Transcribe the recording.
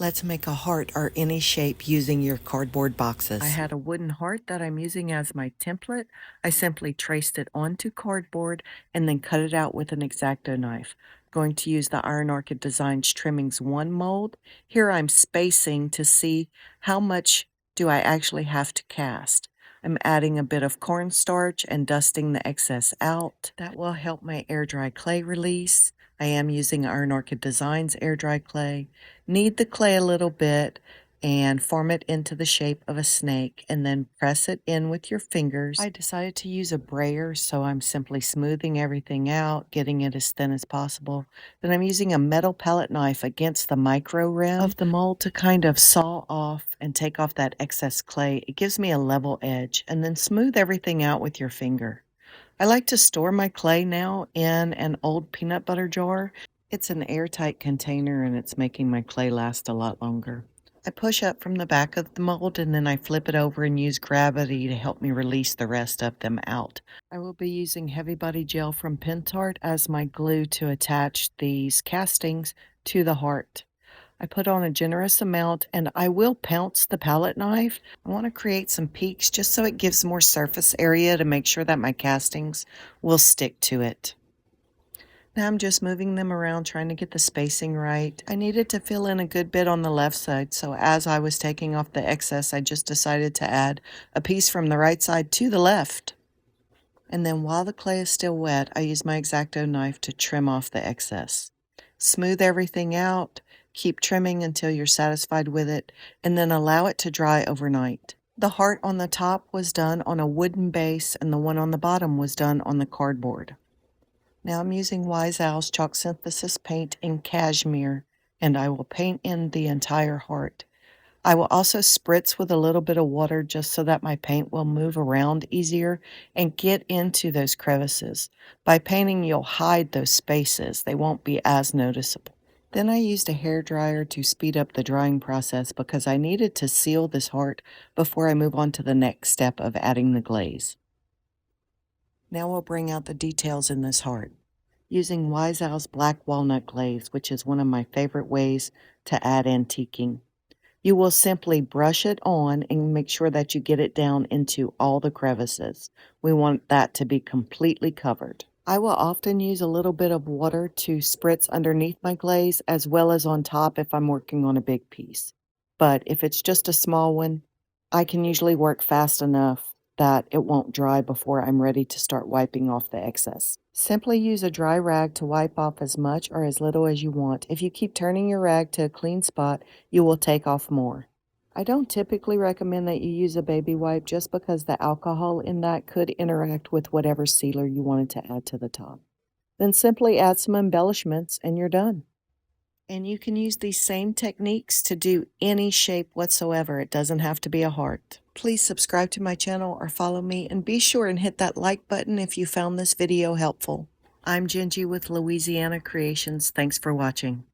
Let's make a heart or any shape using your cardboard boxes. I had a wooden heart that I'm using as my template. I simply traced it onto cardboard and then cut it out with an X-Acto knife. Going to use the Iron Orchid Designs Trimmings 1 mold. Here I'm spacing to see how much do I actually have to cast. I'm adding a bit of cornstarch and dusting the excess out. That will help my air dry clay release. I am using Iron Orchid Designs air dry clay. Knead the clay a little bit and form it into the shape of a snake and then press it in with your fingers. I decided to use a brayer, so I'm simply smoothing everything out, getting it as thin as possible. Then I'm using a metal pallet knife against the micro rim of the mold to kind of saw off and take off that excess clay. It gives me a level edge, and then smooth everything out with your finger. I like to store my clay now in an old peanut butter jar. It's an airtight container and it's making my clay last a lot longer. I push up from the back of the mold and then I flip it over and use gravity to help me release the rest of them out. I will be using Heavy Body Gel from Pentart as my glue to attach these castings to the heart. I put on a generous amount and I will pounce the palette knife. I want to create some peaks just so it gives more surface area to make sure that my castings will stick to it. Now I'm just moving them around trying to get the spacing right. I needed to fill in a good bit on the left side, so as I was taking off the excess, I just decided to add a piece from the right side to the left. And then while the clay is still wet, I use my X-Acto knife to trim off the excess. Smooth everything out, keep trimming until you're satisfied with it, and then allow it to dry overnight. The heart on the top was done on a wooden base and the one on the bottom was done on the cardboard. Now I'm using Wise Owl's Chalk Synthesis paint in cashmere, and I will paint in the entire heart. I will also spritz with a little bit of water just so that my paint will move around easier and get into those crevices. By painting, you'll hide those spaces. They won't be as noticeable. Then I used a hair dryer to speed up the drying process because I needed to seal this heart before I move on to the next step of adding the glaze. Now we'll bring out the details in this heart. Using Wise Owl's Black Walnut Glaze, which is one of my favorite ways to add antiquing. You will simply brush it on and make sure that you get it down into all the crevices. We want that to be completely covered. I will often use a little bit of water to spritz underneath my glaze as well as on top if I'm working on a big piece. But if it's just a small one, I can usually work fast enough that it won't dry before I'm ready to start wiping off the excess. Simply use a dry rag to wipe off as much or as little as you want. If you keep turning your rag to a clean spot, you will take off more. I don't typically recommend that you use a baby wipe just because the alcohol in that could interact with whatever sealer you wanted to add to the top. Then simply add some embellishments and you're done. And you can use these same techniques to do any shape whatsoever. It doesn't have to be a heart. Please subscribe to my channel or follow me, and be sure and hit that like button if you found this video helpful. I'm Gingy with Louisiana Creations. Thanks for watching.